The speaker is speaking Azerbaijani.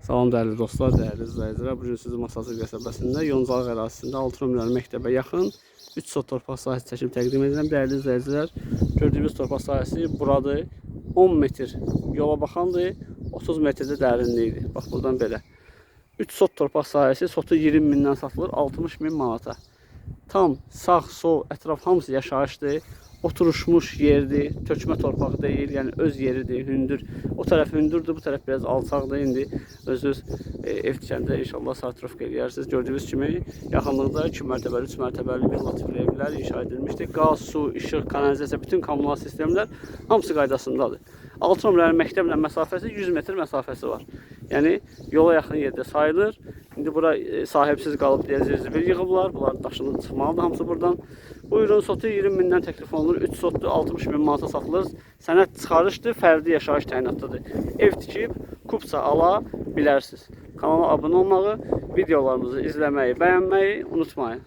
Salam dəyərli dostlar, dəyərli izləyicilər. Bugün sizi Masazır qəsəbəsində Yoncalıq ərazisində 6 nömrəli məktəbə yaxın 3 sot torpaq sahəsi çəkib təqdim edirəm. Dəyərli izləyicilər, gördüyünüz torpaq sahəsi buradır. 10 metr yola baxandır, 30 metrdə dərinliyidir. Bax buradan belə. 3 sot torpaq sahəsi sotu 20 mindən satılır 60 min manata. Tam sağ, sol, ətraf hamısı yaşayışdır. Oturuşmuş yerdir, tökmə torpaq deyil, yəni öz yeridir, hündür. O tərəf hündürdür, bu tərəf biraz alçaqdır. İndi özünüz ev tikəndə inşallah sartrovka eləyərsiniz. Gördüyünüz kimi yaxınlıqda 2 mərtəbəli, 3 mərtəbəli villa tipli evlər inşa edilmişdir. Qaz, su, işıq, kanalizasiya, bütün kommunal sistemlər hamısı qaydasındadır. 6 nömrəli məktəblə məsafəsi 100 metr məsafəsi var. Yəni yola yaxın yerdə sayılır. İndi bura sahibsiz qalıb deyə zibil yığıblar. Bunlar daşınıb çıxmalıdır hamısı buradan. Buyurun, sotu 20 mindən təklif olunur. 3 sotdur, 60 min manata satılır. Sənəd çıxarışdır, fərdi yaşayış təyinatlıdır. Ev tikib, kupça ala bilərsiniz. Kanala abunə olmağı, videolarımızı izləməyi, bəyənməyi unutmayın.